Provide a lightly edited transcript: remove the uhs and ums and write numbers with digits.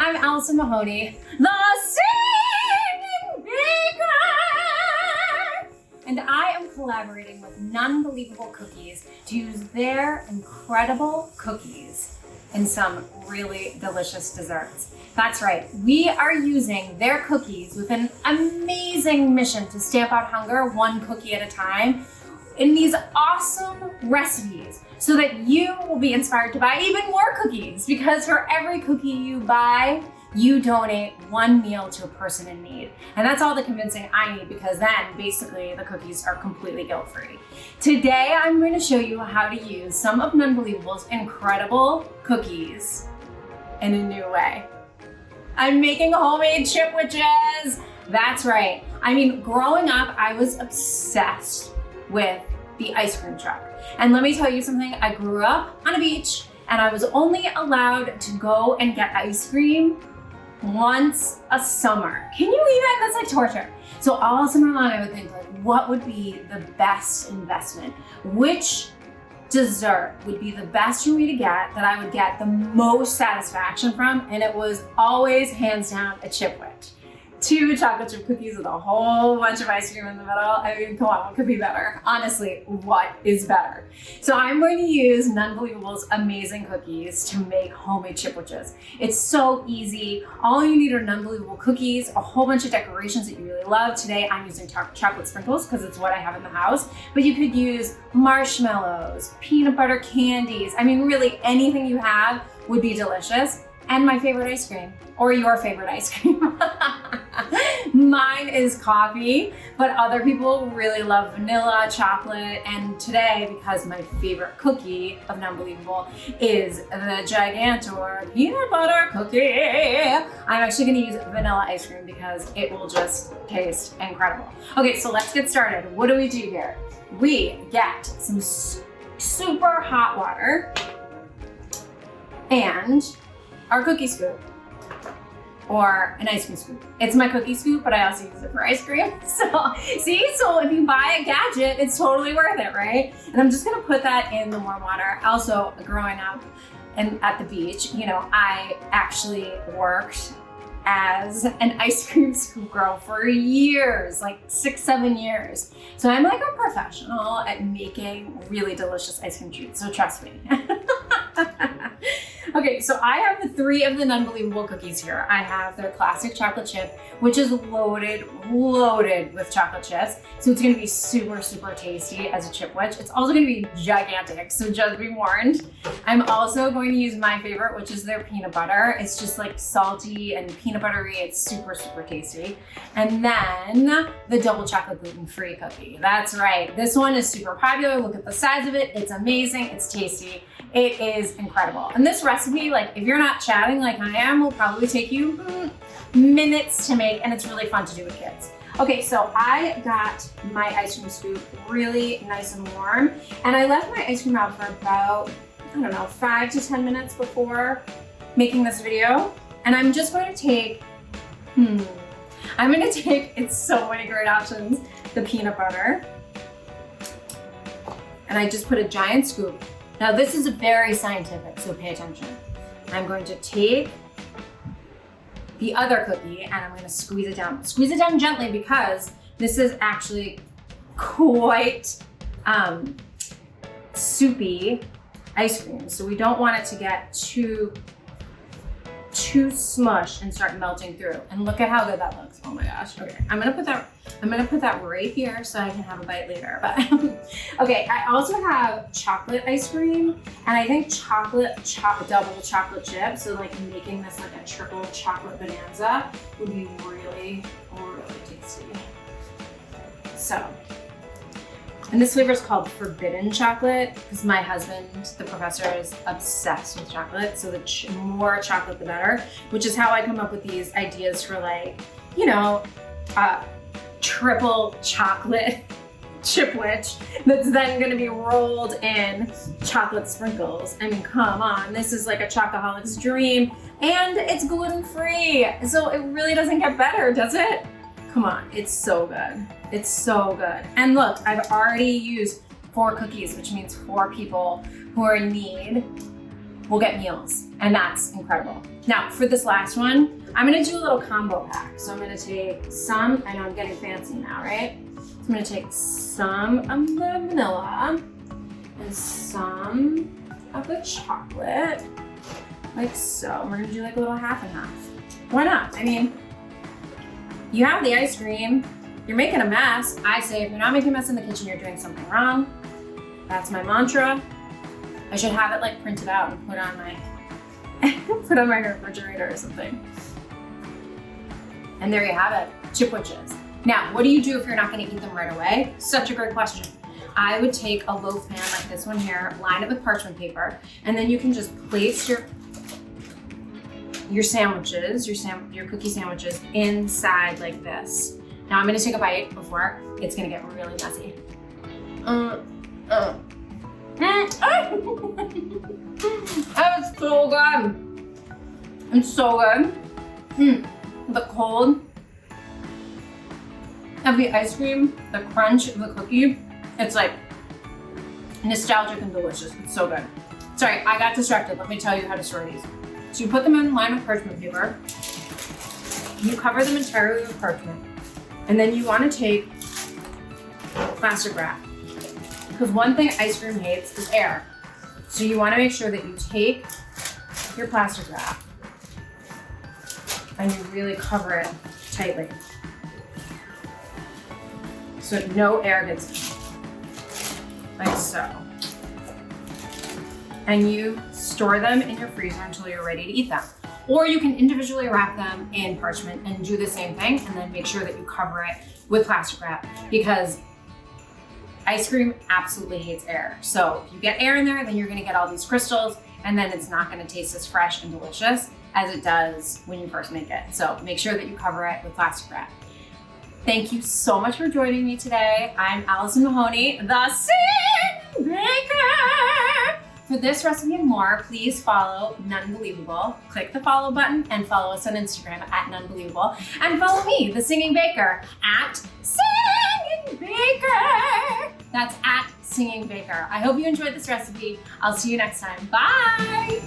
I'm Allison Mahoney, the Singing Baker! And I am collaborating with Nunbelievable Cookies to use their incredible cookies in some really delicious desserts. That's right, we are using their cookies with an amazing mission to stamp out hunger one cookie at a time in these awesome recipes so that you will be inspired to buy even more cookies, because for every cookie you buy, you donate one meal to a person in need. And that's all the convincing I need, because then basically the cookies are completely guilt-free. Today, I'm going to show you how to use some of Nunbelievable's incredible cookies in a new way. I'm making homemade chipwiches. That's right. I mean, growing up, I was obsessed with the ice cream truck. And let me tell you something, I grew up on a beach and I was only allowed to go and get ice cream once a summer. Can you believe it? That's like torture. So all summer long I would think, like, what would be the best investment? Which dessert would be the best for me to get that I would get the most satisfaction from? And it was always hands down a chipwich. 2 chocolate chip cookies with a whole bunch of ice cream in the middle. I mean, come on, what could be better? Honestly, what is better? So I'm going to use Nunbelievable's amazing cookies to make homemade chipwiches. It's so easy. All you need are Nunbelievable cookies, a whole bunch of decorations that you really love. Today I'm using chocolate sprinkles because it's what I have in the house, but you could use marshmallows, peanut butter candies. I mean, really anything you have would be delicious. And my favorite ice cream, or your favorite ice cream. Mine is coffee, but other people really love vanilla, chocolate, and today, because my favorite cookie of Nunbelievable is the Gigantor peanut butter cookie, I'm actually gonna use vanilla ice cream because it will just taste incredible. Okay, so let's get started. What do we do here? We get some super hot water and our cookie scoop, or an ice cream scoop. It's my cookie scoop, but I also use it for ice cream. So if you buy a gadget, it's totally worth it, right? And I'm just gonna put that in the warm water. Also, growing up and at the beach, you know, I actually worked as an ice cream scoop girl for years, like 6-7 years. So I'm like a professional at making really delicious ice cream treats, so trust me. Okay, so I have the 3 of the Nunbelievable cookies here. I have their classic chocolate chip, which is loaded with chocolate chips. So it's gonna be super, super tasty as a chipwich. It's also gonna be gigantic, so just be warned. I'm also going to use my favorite, which is their peanut butter. It's just like salty and peanut buttery. It's super, super tasty. And then the double chocolate gluten-free cookie. That's right, this one is super popular. Look at the size of it. It's amazing, it's tasty. It is incredible. And this recipe, like if you're not chatting like I am, will probably take you minutes to make, and it's really fun to do with kids. Okay, so I got my ice cream scoop really nice and warm, and I left my ice cream out for about, I don't know, 5 to 10 minutes before making this video. And I'm just going to take, it's so many great options, the peanut butter. And I just put a giant scoop. Now this is very scientific, so pay attention. I'm going to take the other cookie and I'm going to squeeze it down. Squeeze it down gently because this is actually quite soupy ice cream. So we don't want it to get too smushed and start melting through. And look at how good that looks. Oh my gosh. Okay, I'm gonna put that right here so I can have a bite later. But okay, I also have chocolate ice cream, and I think double chocolate chip. So like making this like a triple chocolate bonanza would be really, really tasty. So, and this flavor is called Forbidden Chocolate because my husband, the professor, is obsessed with chocolate. So the more chocolate, the better, which is how I come up with these ideas for, like, you know, triple chocolate chipwich that's then gonna be rolled in chocolate sprinkles. I mean, come on, this is like a chocoholic's dream, and it's gluten-free. So it really doesn't get better, does it? Come on, it's so good. It's so good. And look, I've already used 4 cookies, which means 4 people who are in need we'll get meals, and that's incredible. Now, for this last one, I'm gonna do a little combo pack. So I'm gonna take some, I know I'm getting fancy now, right? So I'm gonna take some of the vanilla and some of the chocolate, like so. We're gonna do like a little half and half. Why not? I mean, you have the ice cream, you're making a mess. I say if you're not making a mess in the kitchen, you're doing something wrong. That's my mantra. I should have it like printed out and put on my put on my refrigerator or something. And there you have it, chip witches. Now, what do you do if you're not gonna eat them right away? Such a great question. I would take a loaf pan like this one here, line it with parchment paper, and then you can just place your sandwiches, your cookie sandwiches inside like this. Now I'm gonna take a bite before it's gonna get really messy. That's so good. It's so good. The cold of the ice cream, the crunch of the cookie, it's like nostalgic and delicious. It's so good. Sorry, I got distracted. Let me tell you how to store these. So you put them in line with parchment paper. You cover them entirely with parchment. And then you want to take plastic wrap. Because one thing ice cream hates is air. So you want to make sure that you take your plastic wrap and you really cover it tightly. So no air gets in. Like so. And you store them in your freezer until you're ready to eat them. Or you can individually wrap them in parchment and do the same thing, and then make sure that you cover it with plastic wrap, because ice cream absolutely hates air. So if you get air in there, then you're gonna get all these crystals, and then it's not gonna taste as fresh and delicious as it does when you first make it. So make sure that you cover it with plastic wrap. Thank you so much for joining me today. I'm Allison Mahoney, the Singing Baker. For this recipe and more, please follow Nunbelievable. Click the follow button and follow us on Instagram at Nunbelievable. And follow me, the Singing Baker, at Singing Baker. That's at Singing Baker. I hope you enjoyed this recipe. I'll see you next time. Bye.